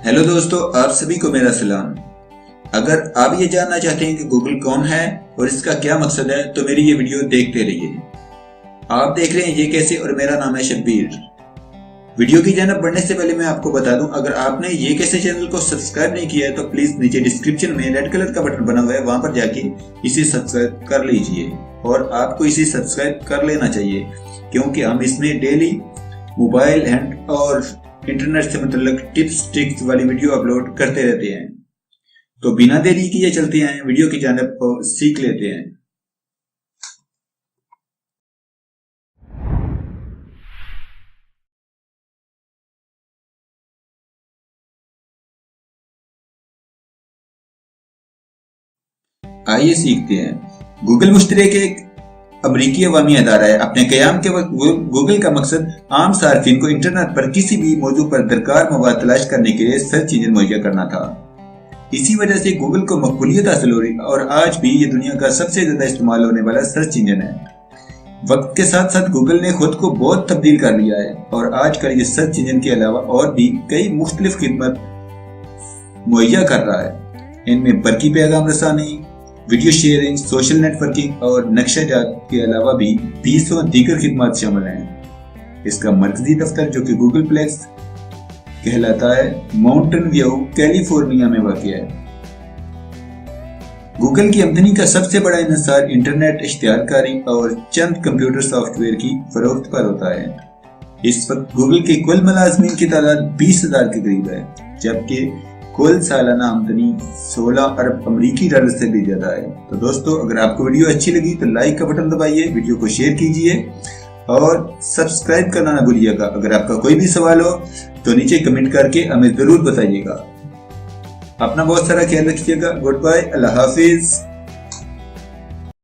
Hello दोस्तों, आप सभी को मेरा सलाम। अगर आप ये जानना चाहते हैं कि गूगल कौन है और इसका क्या मकसद है तो मेरी ये वीडियो देखते रहिए। आप देख रहे हैं ये कैसे और मेरा नाम है शब्बीर। वीडियो की जानब बढ़ने से पहले मैं आपको बता दूं, अगर आपने ये कैसे चैनल को सब्सक्राइब नहीं किया है तो प्लीज नीचे डिस्क्रिप्शन में रेड कलर का बटन बना हुआ है, वहां पर जाके इसे सब्सक्राइब कर लीजिए। और आपको इसे सब्सक्राइब कर लेना चाहिए क्योंकि हम इसमें डेली मोबाइल हैंड और इंटरनेट से मतलब टिप्स ट्रिक्स वाली वीडियो अपलोड करते रहते हैं। तो बिना देरी किए चलते हैं वीडियो की जानब को सीख लेते हैं। आइए सीखते हैं। गूगल मुश्तरक एक अमरीकी अवामी अदारा है। अपने क़याम के वक्त गूगल का मकसद आम सार्फिन को इंटरनेट पर किसी भी मौजू पर दरकार मवाद तलाश करने के लिए सर्च इंजन मुहैया करना था। इसी वजह से गूगल को मकबूलियत हासिल हो रही और आज भी ये दुनिया का सबसे ज्यादा इस्तेमाल होने वाला सर्च इंजन है। वक्त के साथ साथ गूगल ने खुद को बहुत तब्दील कर लिया है और आजकल ये सर्च इंजन के अलावा और भी कई मुख्तलिफ खिदमत मुहैया कर रहा है। इनमें बरकी पैगाम रसानी, वीडियो शेयरिंग, सोशल नेटवर्किंग और नक्शाजात के अलावा भी 20 दीगर खिदमत शामिल हैं। इसका मरकजी दफ्तर जो कि गूगल प्लेक्स कहलाता है, माउंटेन व्यू कैलिफोर्निया में वाक़ है। गूगल की आमदनी का सबसे बड़ा इन्हिसार इंटरनेट इश्तिहारकारी और चंद कंप्यूटर सॉफ्टवेयर की फरोख्त पर होता है। इस वक्त गूगल के कुल मुलाजमीन की तादाद 20,000 के करीब है, जबकि कुल सालाना आमदनी 16 अरब अमरीकी डॉलर से भी ज्यादा है। तो दोस्तों, अगर आपको वीडियो अच्छी लगी तो लाइक का बटन दबाइए, वीडियो को शेयर कीजिए और सब्सक्राइब करना ना भूलिएगा। अगर आपका कोई भी सवाल हो तो नीचे कमेंट करके हमें जरूर बताइएगा। अपना बहुत सारा ख्याल रखिएगा। गुड बाय, अल्लाह हाफिज।